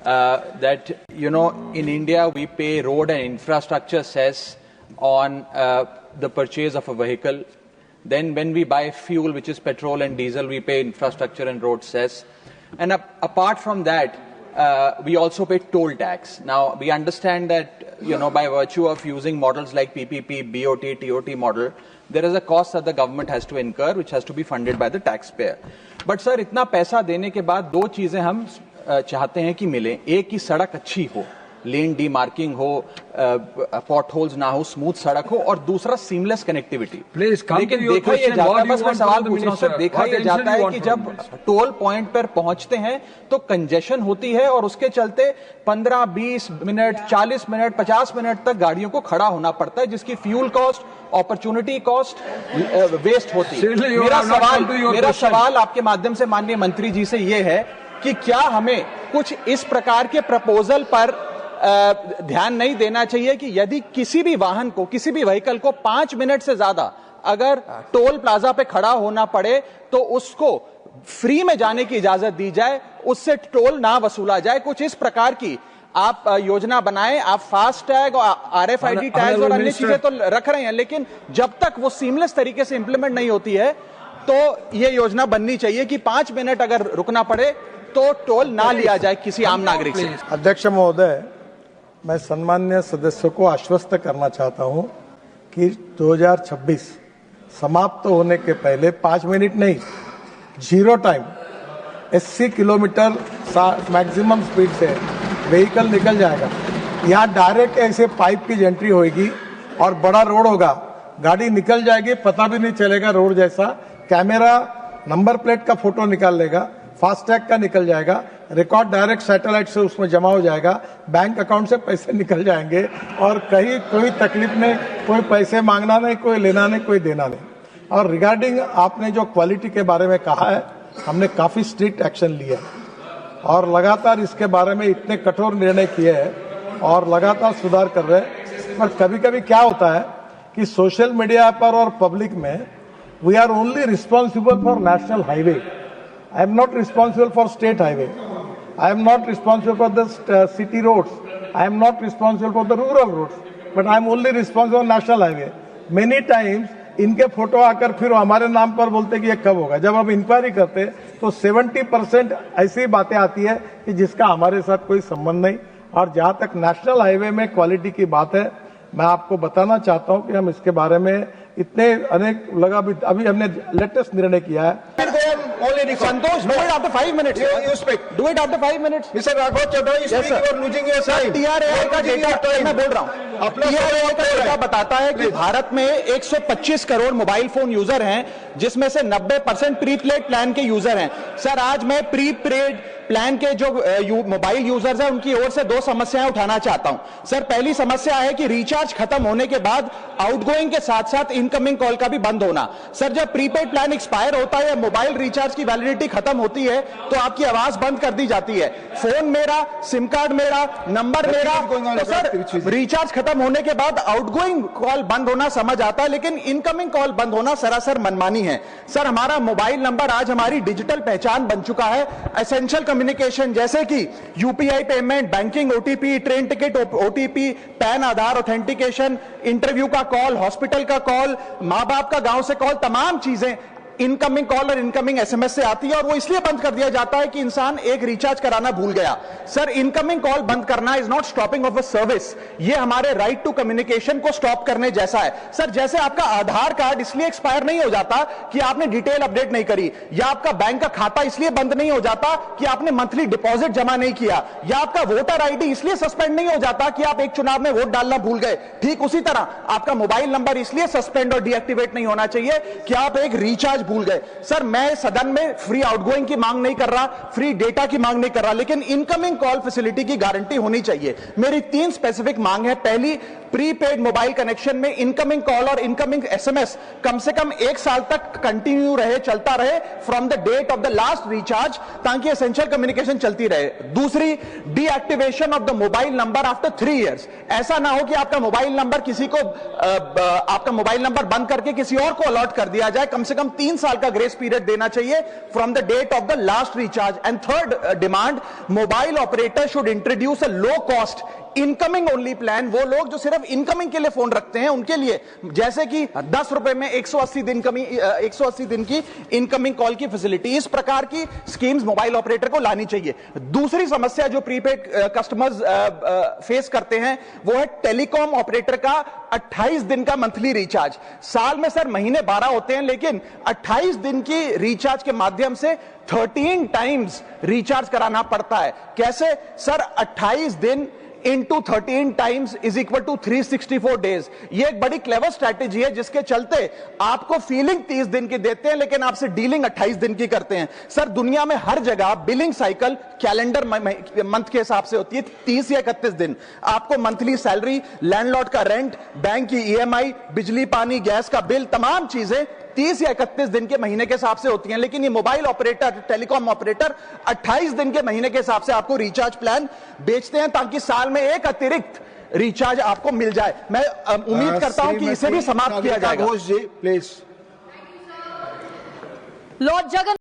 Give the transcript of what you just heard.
that, in India we pay road and infrastructure cess on the purchase of a vehicle. Then when we buy fuel, which is petrol and diesel, we pay infrastructure and road cess. And apart from that, we also pay toll tax. Now, we understand that, by virtue of using models like PPP, BOT, TOT model, there is a cost that the government has to incur, which has to be funded by the taxpayer. But sir, इतना पैसा देने के बाद दो चीजें हम चाहते हैं कि मिले. एक की सड़क अच्छी हो, लेन डीमार्किंग हो, पॉट होल्स ना हो, स्मूथ सड़क हो, और दूसरा सीमलेस कनेक्टिविटी. लेकिन देखा ये जाता है, बस मैं सवाल पूछ रहा हूं सर, देखा ये जाता है कि जब टोल पॉइंट पर पहुंचते हैं तो कंजेशन होती है और उसके चलते 15, 20 मिनट, 40 मिनट, 50 मिनट तक गाड़ियों को खड़ा होना पड़ता है, जिसकी fuel cost, opportunity cost waste होती है. मेरा सवाल आपके माध्यम से माननीय मंत्री जी से यह है कि क्या हमें कुछ इस प्रकार के प्रपोजल पर ध्यान नहीं देना चाहिए कि यदि किसी भी वाहन को, किसी भी व्हीकल को 5 मिनट से ज्यादा अगर टोल प्लाजा पे खड़ा होना पड़े तो उसको फ्री में जाने की इजाजत दी जाए, उससे टोल ना वसूला जाए. कुछ इस प्रकार की आप योजना बनाएं. आप फास्ट टैग और RFID टैग और अन्य चीजें तो रख रहे हैं, लेकिन जब तक वो सीमलेस तरीके से इंप्लीमेंट नहीं होती है तो ये योजना बननी चाहिए कि 5 मिनट अगर रुकना पड़े तो टोल ना लिया जाए किसी आम नागरिक से. अध्यक्ष महोदय, मैं सम्मान्य सदस्यों को आश्वस्त करना चाहता हूं कि 2026 समाप्त होने के पहले 5 मिनट नहीं, 0 टाइम 80 किलोमीटर मैक्सिमम स्पीड से व्हीकल निकल जाएगा. यहाँ डायरेक्ट ऐसे पाइप की एंट्री होगी और बड़ा रोड होगा, गाड़ी निकल जाएगी, पता भी नहीं चलेगा रोड जैसा. कैमरा नंबर प्लेट का फोटो निकाल लेगा, फास्टैग का निकल जाएगा, रिकॉर्ड डायरेक्ट सैटेलाइट से उसमें जमा हो जाएगा, बैंक अकाउंट से पैसे निकल जाएंगे और कहीं कोई तकलीफ नहीं, कोई पैसे मांगना नहीं, कोई लेना नहीं, कोई देना नहीं. और रिगार्डिंग आपने जो क्वालिटी के बारे में कहा है, हमने काफी स्ट्रिक्ट एक्शन लिया है और लगातार इसके बारे में इतने कठोर निर्णय किए हैं और लगातार सुधार कर रहे हैं. पर कभी कभी क्या होता है कि सोशल मीडिया पर और पब्लिक में we are only responsible for national highway. I am not responsible for state highway. I am not responsible for the city roads. I am not responsible for the rural roads. But I am only responsible for national highway. Many times इनके photo आकर फिर हमारे नाम पर बोलते कि ये कब होगा. जब हम इंक्वायरी करते तो 70% ऐसी बातें आती है कि जिसका हमारे साथ कोई संबंध नहीं. और जहाँ तक नेशनल हाईवे में क्वालिटी की बात है, मैं आपको बताना चाहता हूँ कि हम इसके बारे में इतने अनेक अभी हमने लेटेस्ट निर्णय किया है. संतोष, do it after 5 minutes. You speak. Do it after 5 minutes. Mr. Raghov Chadha, you speak. You are losing your time. TRAI का डेटा मैं बोल रहा हूँ. TRAI का डेटा बताता है कि भारत में 125 करोड़ मोबाइल फोन यूजर हैं, जिसमें से 90% प्रीपेड प्लान के यूजर हैं. सर, आज मैं प्रीपेड प्लान के जो मोबाइल यूजर्स हैं उनकी ओर से 2 समस्याएं उठाना चाहता हूं. सर, पहली समस्या है कि रिचार्ज खत्म होने के बाद आउटगोइंग के साथ साथ इनकमिंग कॉल का भी बंद होना. सर, जब प्रीपेड प्लान एक्सपायर होता है या मोबाइल रिचार्ज की वैलिडिटी खत्म होती है तो आपकी आवाज बंद कर दी जाती है. फोन मेरा, सिम कार्ड मेरा, नंबर मेरा. तो सर, रिचार्ज खत्म होने के बाद आउटगोइंग कॉल बंद होना समझ आता है, लेकिन इनकमिंग कॉल बंद होना सरासर मनमानी है. सर, हमारा मोबाइल नंबर आज हमारी डिजिटल पहचान बन चुका है. एसेंशियल कम्युनिकेशन जैसे कि UPI payment, banking, OTP, train ticket OTP, PAN Aadhaar authentication, interview का कॉल, हॉस्पिटल का कॉल, मां बाप का गांव से कॉल, तमाम चीजें इनकमिंग कॉल और इनकमिंग एसएमएस से आती है और वो इसलिए बंद कर दिया जाता है कि इंसान एक रिचार्ज कराना भूल गया. सर, इनकमिंग कॉल बंद करना is not stopping of a service. ये हमारे राइट टू कम्युनिकेशन को स्टॉप करने जैसा है. सर, जैसे आपका आधार कार्ड इसलिए एक्सपायर नहीं हो जाता कि आपने डिटेल अपडेट नहीं करी, या आपका बैंक का खाता इसलिए बंद नहीं हो जाता कि आपने मंथली डिपॉजिट जमा नहीं किया, या आपका वोटर आईडी इसलिए सस्पेंड नहीं हो जाता कि आप एक चुनाव में वोट डालना भूल गए. ठीक उसी तरह आपका मोबाइल नंबर इसलिए सस्पेंड और डीएक्टिवेट नहीं होना चाहिए कि आप एक रिचार्ज भूल गए. सर, मैं सदन में फ्री आउटगोइंग की मांग नहीं कर रहा, फ्री डेटा की मांग नहीं कर रहा, लेकिन इनकमिंग कॉल फैसिलिटी की गारंटी होनी चाहिए. मेरी 3 स्पेसिफिक मांग है. पहली, प्रीपेड मोबाइल कनेक्शन में इनकमिंग कॉल और इनकमिंग एसएमएस कम से कम 1 साल तक कंटिन्यू रहे, चलता रहे from the date of the last recharge, ताकि एसेंशियल कम्युनिकेशन चलती रहे. दूसरी, deactivation of the mobile number after 3 years. ऐसा ना हो कि आपका मोबाइल नंबर किसी को आपका मोबाइल नंबर बंद करके किसी और को अलॉट कर दिया जाए. कम से कम 3 3 साल का ग्रेस पीरियड देना चाहिए from the date of the last recharge. And third demand, mobile operator should introduce a low cost incoming only plan. वो लोग जो सिर्फ इनकमिंग के लिए फोन रखते हैं उनके लिए, जैसे कि 10 रुपए में 180 दिन की इनकमिंग कॉल की फैसिलिटी, इस प्रकार की स्कीम्स मोबाइल ऑपरेटर को लानी चाहिए। दूसरी समस्या जो प्रीपेड कस्टमर्स फेस करते हैं वो है टेलीकॉम ऑपरेटर का 28 दिन का मंथली रिचार्ज। साल में सर महीने 12 होते हैं, लेकिन 28 दिन की रिचार्ज के माध्यम से 13 टाइम्स रिचार्ज कराना पड़ता है। कैसे सर? 28 दिन into 13 times is equal to 364 days. ये एक बड़ी क्लेवर स्ट्रैटेजी है जिसके चलते आपको फीलिंग 30 दिन की देते हैं, लेकिन आपसे डीलिंग 28 दिन की करते हैं। सर दुनिया में हर जगह बिलिंग साइकिल कैलेंडर मंथ के हिसाब से होती है, 30 या 31 दिन। आपको मंथली सैलरी, लैंडलॉर्ड का रेंट, बैंक की ईएमआई, बिजली पानी गैस का बिल, तमाम चीजें 30 या 31 दिन के महीने के हिसाब से होती हैं। लेकिन ये मोबाइल ऑपरेटर, टेलीकॉम ऑपरेटर 28 दिन के महीने के हिसाब से आपको रिचार्ज प्लान बेचते हैं, ताकि साल में एक अतिरिक्त रिचार्ज आपको मिल जाए। मैं उम्मीद करता हूं कि इसे भी समाप्त किया जाएगा। घोष जी प्लीज। लॉर्ड जगन